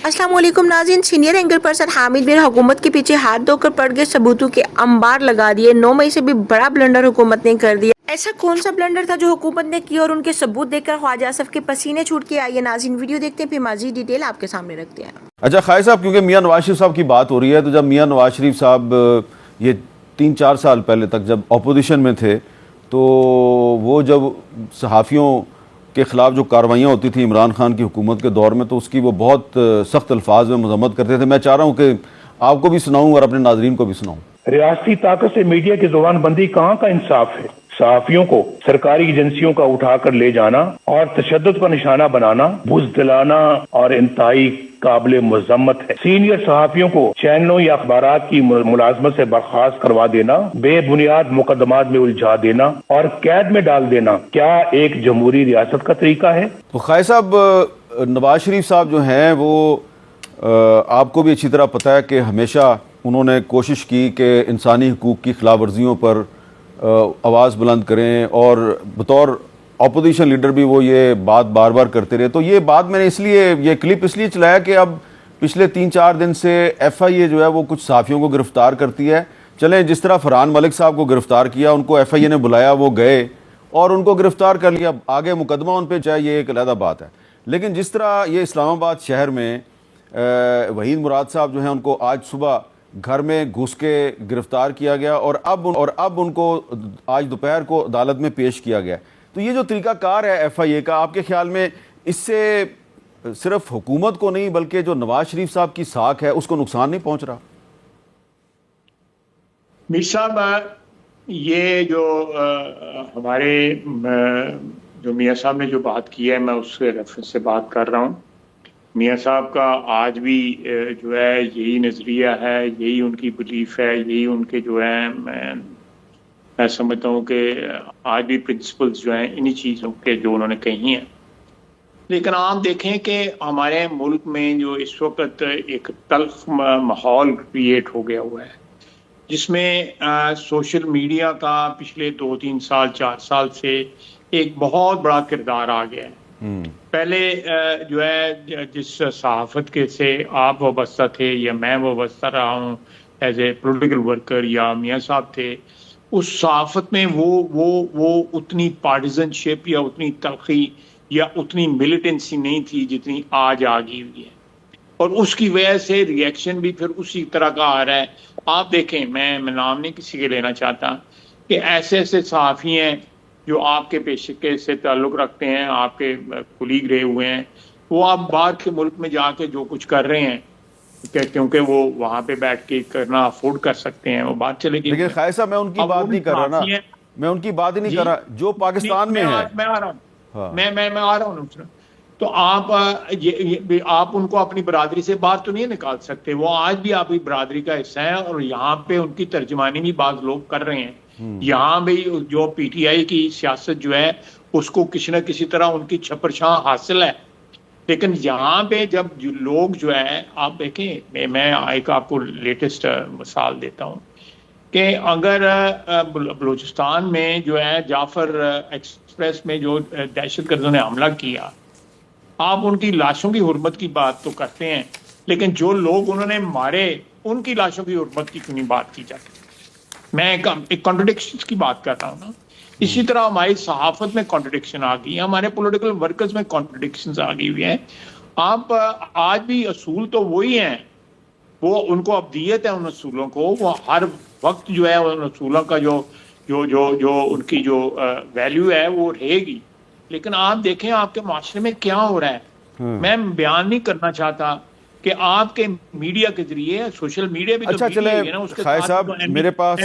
अस्सलाम वालेकुम नाज़रीन, सीनियर एंकर पर्सन हामिद बिन हुकूमत के पीछे हाथ धोकर पड़ गए, सबूतों के अंबार लगा दिए। 9 मई से भी बड़ा ब्लंडर हुकूमत ने कर दिया। ऐसा कौन सा ब्लंडर था जो हुकूमत ने किया और उनके सबूत देखकर ख्वाजा आसिफ के पसीने छूट के आइए नाज़रीन वीडियो देखते हैं, फिर मज़ीद डिटेल आपके सामने रखते हैं। अच्छा खाई साहब, क्योंकि मियां नवाज शरीफ साहब की बात हो रही है, तो जब मियां नवाज शरीफ साहब ये 3-4 साल पहले तक जब अपोजिशन में थे, तो वो जब सहाफ़ियों के ख़िलाफ़ जो कार्रवाइयाँ होती थी इमरान खान की हुकूमत के दौर में, तो उसकी वो बहुत सख्त अल्फाज में मज़म्मत करते थे। मैं चाह रहा हूँ कि आपको भी सुनाऊँ और अपने नाज़रीन को भी सुनाऊँ। रियासती ताकत से मीडिया की जुबानबंदी कहाँ का इंसाफ है। सहाफियों को सरकारी एजेंसियों का उठाकर ले जाना और तशद्दुद पर निशाना बनाना बुज़दिलाना और इंतहाई काबिल मज़म्मत है। सीनियर सहाफियों को चैनलों या अखबारात की मुलाजमत से बर्खास्त करवा देना, बेबुनियाद मुकदमात में उलझा देना और कैद में डाल देना क्या एक जमहूरी रियासत का तरीका है? तो खाई साहब, नवाज शरीफ साहब जो हैं वो आपको भी अच्छी तरह पता है कि हमेशा उन्होंने कोशिश की कि इंसानी हकूक़ की खिलाफ वर्जियों पर आवाज़ बुलंद करें, और बतौर अपोजिशन लीडर भी वो ये बात बार बार करते रहे। तो ये बात मैंने ये क्लिप इसलिए चलाया कि अब पिछले 3-4 दिन से FIA जो है वो कुछ सहाफ़ियों को गिरफ़्तार करती है। चलें, जिस तरह फरहान मलिक साहब को गिरफ़्तार किया, उनको FIA ने बुलाया, वो गए और उनको गिरफ़्तार कर लिया, आगे मुकदमा उन पर चाहे, ये एक अलग बात है। लेकिन जिस तरह ये इस्लामाबाद शहर में वहीद मुराद साहब जो हैं, उनको आज सुबह घर में घुस के गिरफ्तार किया गया और अब उनको आज दोपहर को अदालत में पेश किया गया। तो ये जो तरीक़ाकार है FIA का, आपके ख्याल में इससे सिर्फ हुकूमत को नहीं बल्कि जो नवाज शरीफ साहब की साख है उसको नुकसान नहीं पहुंच रहा? मीर साहब, ये जो हमारे जो मियाँ साहब ने जो बात की है, मैं उसके रेफरेंस से बात कर रहा हूँ। मियाँ साहब का आज भी जो है यही नज़रिया है, यही उनकी बिलीफ है, यही उनके जो है मैं समझता हूँ कि आज भी प्रिंसिपल्स जो हैं इन्हीं चीज़ों के जो उन्होंने कही हैं। लेकिन आप देखें कि हमारे मुल्क में जो इस वक्त एक तल्ख माहौल क्रिएट हो गया हुआ है, जिसमें सोशल मीडिया का पिछले 2-3 साल 4 साल से एक बहुत बड़ा किरदार आ गया है। पहले जो है जिस सहाफत के से आप वाबस्ता थे या मैं वाबस्ता रहा हूँ एज ए पॉलिटिकल वर्कर, या मियाँ साहब थे, उस सहाफत में वो उतनी पार्टिजनशिप या उतनी तलखी या उतनी मिलिटेंसी नहीं थी जितनी आज आ गई हुई है, और उसकी वजह से रिएक्शन भी फिर उसी तरह का आ रहा है। आप देखें, मैं नाम नहीं किसी के लेना चाहता, कि ऐसे ऐसे सहाफ़ी हैं जो आपके पेशे के से ताल्लुक़ रखते हैं, आपके कुलीग रहे हुए हैं, वो आप बाहर के मुल्क में जाके जो कुछ कर रहे हैं क्योंकि वो वहाँ पे बैठ के करना अफोर्ड कर सकते हैं, वो बात चलेगी। लेकिन खाई साहब, मैं उनकी बात नहीं कर रहा ना, मैं उनकी बात ही नहीं कर रहा जो पाकिस्तान में है। मैं आ रहा हूँ, मैं आ रहा हूँ। तो आप आप उनको अपनी बरादरी से बाहर तो नहीं निकाल सकते, वो आज भी आपकी बरादरी का हिस्सा है, और यहाँ पे उनकी तर्जमानी भी बाज़ लोग कर रहे हैं। यहाँ भी जो PTI की सियासत जो है उसको किसी न किसी तरह उनकी छपरछां हासिल है। लेकिन यहाँ पे जब लोग जो है, आप देखें, मैं एक आपको लेटेस्ट मिसाल देता हूँ कि अगर बलूचिस्तान में जो है जाफर एक्सप्रेस में जो दहशतगर्दों ने हमला किया, आप उनकी लाशों की हुर्मत की बात तो करते हैं, लेकिन जो लोग उन्होंने मारे उनकी लाशों की हुर्मत की क्यों नहीं बात की जाती? मैं एक कॉन्ट्रडिक्शन की बात कर रहा हूँ ना। इसी तरह हमारी सहाफत में कॉन्ट्रडिक्शन आ गई है, हमारे पॉलिटिकल वर्कर्स में कॉन्ट्रडिक्शंस आ गई हुई हैं। आप आज भी असूल तो वही हैं, वो उनको अब्दियत है उन असूलों को, वो हर वक्त जो है उन असूलों का जो उनकी जो वैल्यू है वो रहेगी। लेकिन आप देखें आपके माशरे में क्या हो रहा है। मैं बयान नहीं करना चाहता कि आपके मीडिया के जरिए, सोशल मीडिया भी अच्छा, तो चले है ना, उसके खाई साथ साहब, मेरे पास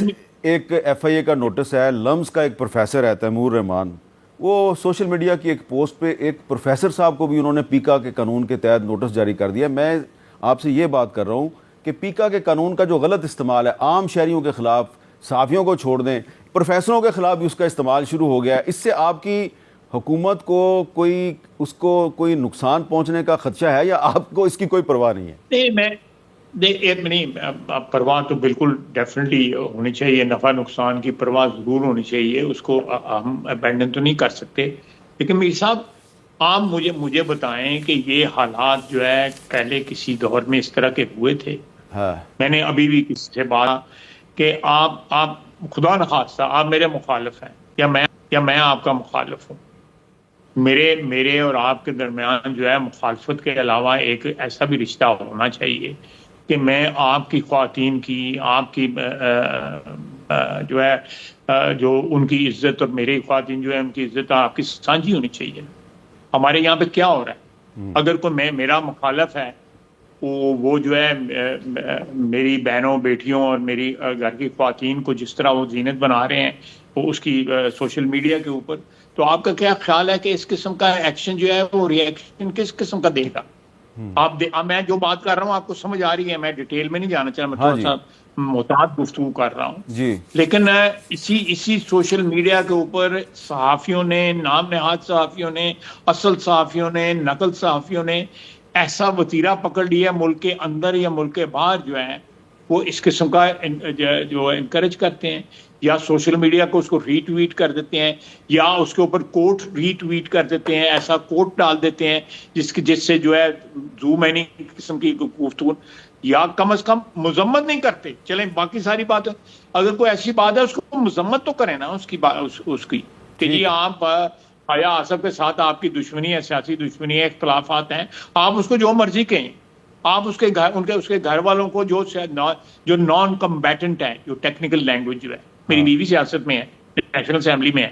एक FIA का नोटिस है। लम्स का एक प्रोफेसर है तैमूर रहमान, वो सोशल मीडिया की एक पोस्ट पे एक प्रोफेसर साहब को भी उन्होंने पीका के कानून के तहत नोटिस जारी कर दिया। मैं आपसे ये बात कर रहा हूँ कि पीका के कानून का जो गलत इस्तेमाल है आम शहरियों के खिलाफ, सहाफ़ियों को छोड़ दें, प्रोफेसरों के खिलाफ भी उसका इस्तेमाल शुरू हो गया है। इससे आपकी हुकूमत को कोई नुकसान पहुंचने का खदशा है या आपको इसकी कोई परवाह नहीं है? नहीं, परवाह तो बिल्कुल डेफिनेटली होनी चाहिए, नफ़ा नुकसान की परवाह ज़रूर होनी चाहिए, उसको हम अबैंडन तो नहीं कर सकते। लेकिन मीर साहब, آپ مجھے بتائیں کہ یہ حالات جو ہے پہلے کسی دور میں اس طرح کے ہوئے تھے؟ ہاں میں نے ابھی بھی کسی سے بات کہ آپ خدا نخواستہ آپ میرے مخالف ہیں یا میں آپ کا مخالف ہوں. میرے اور آپ کے درمیان جو ہے مخالفت کے علاوہ ایک ایسا بھی رشتہ ہونا چاہیے کہ میں آپ کی خواتین کی آپ کی جو ہے جو ان کی عزت اور میری خواتین جو ہے ان کی عزت آپ کی سانجھی ہونی چاہیے. ہمارے یہاں پہ کیا ہو رہا ہے؟ اگر کوئی میرا مخالف ہے وہ جو ہے میری بہنوں بیٹیوں اور میری گھر کی خواتین کو جس طرح وہ زینت بنا رہے ہیں وہ اس کی سوشل میڈیا کے اوپر، تو آپ کا کیا خیال ہے کہ اس قسم کا ایکشن جو ہے وہ ری ایکشن کس قسم کا دے گا؟ میں جو بات کر رہا ہوں آپ کو سمجھ آ رہی ہے، میں ڈیٹیل میں نہیں جانا چاہ رہا، میں تھوڑا سا محتاط گفتگو کر رہا ہوں جی. لیکن اسی سوشل میڈیا کے اوپر صحافیوں نے، نام نہاد صحافیوں نے، اصل صحافیوں نے، نقل صحافیوں نے ایسا وتیرہ پکڑ لیا ملک کے اندر یا ملک کے باہر جو ہے وہ اس قسم کا جو انکریج کرتے ہیں یا سوشل میڈیا کو اس کو ری ٹویٹ کر دیتے ہیں یا اس کے اوپر کوٹ ری ٹویٹ کر دیتے ہیں، ایسا کوٹ ڈال دیتے ہیں جس سے جو ہے زو مینی قسم کی گفتگو، یا کم از کم مذمت نہیں کرتے. چلیں باقی ساری بات، اگر کوئی ایسی بات ہے اس کو مذمت تو کریں نا اس کی کہ جی آپ حیا آصف کے ساتھ آپ کی دشمنی ہے، سیاسی دشمنی ہے، اختلافات ہیں، آپ اس کو جو مرضی کہیں. آپ اس کے گھر والوں کو جو نان کمبیٹنٹ ہے، جو ٹیکنیکل لینگویج جو ہے، میری بیوی سیاست میں ہے، نیشنل اسمبلی میں ہے،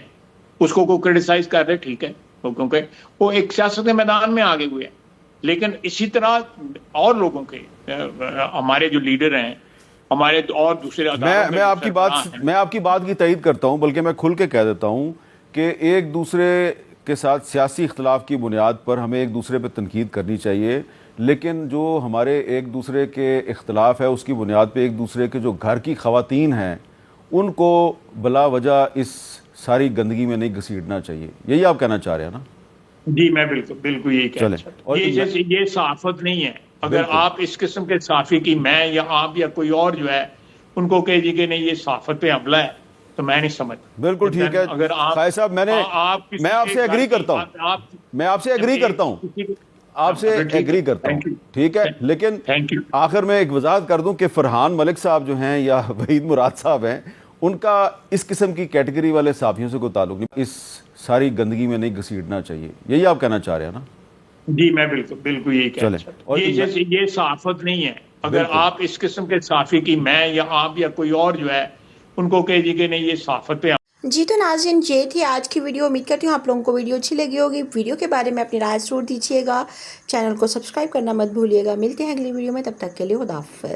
اس کو کرٹیسائز کر رہے، ٹھیک ہے، کیونکہ وہ ایک سیاست کے میدان میں آگے ہوئے ہیں. لیکن اسی طرح اور لوگوں کے ہمارے جو لیڈر ہیں، ہمارے اور دوسرے میں آپ کی بات کی تائید کرتا ہوں، بلکہ میں کھل کے کہہ دیتا ہوں کہ ایک دوسرے کے ساتھ سیاسی اختلاف کی بنیاد پر ہمیں ایک دوسرے پہ تنقید کرنی چاہیے، لیکن جو ہمارے ایک دوسرے کے اختلاف ہے اس کی بنیاد پہ ایک دوسرے کے جو گھر کی خواتین ہیں ان کو بلا وجہ اس ساری گندگی میں نہیں گھسیٹنا چاہیے. یہی آپ کہنا چاہ رہے ہیں نا؟ جی میں بالکل یہی کہنا چاہتا ہوں. یہ صحافت نہیں ہے. اگر آپ اس قسم کے صحافی کی میں یا آپ یا کوئی اور جو ہے ان کو کہہ دیجیے کہ نہیں یہ صحافت پہ حملہ ہے تو میں نہیں سمجھ. بالکل ٹھیک ہے خالد صاحب، میں آپ سے ایگری کرتا ہوں، ٹھیک ہے، لیکن آخر میں ایک وضاحت کر دوں کہ فرحان ملک صاحب جو ہیں یا وحید مراد صاحب ہیں، ان کا اس قسم کی کیٹیگری والے صحافیوں سے کوئی تعلق نہیں. اس ساری گندگی میں نہیں گھسیٹنا چاہیے. یہی آپ کہنا چاہ رہے ہیں نا؟ جی میں بالکل یہی کہنا چاہتا ہوں. یہ صحافت نہیں ہے. اگر آپ اس قسم کے صحافی کی میں یا آپ یا کوئی اور جو ہے ان کو کہہ دیجیے کہ نہیں یہ صحافت پہ. جی تو ناظرین یہ تھی آج کی ویڈیو. امید کرتی ہوں آپ لوگوں کو ویڈیو اچھی لگی ہوگی. ویڈیو کے بارے میں اپنی رائے ضرور دیجیے گا. چینل کو سبسکرائب کرنا مت بھولیے گا. ملتے ہیں اگلی ویڈیو میں، تب تک کے لیے خدا حافظ.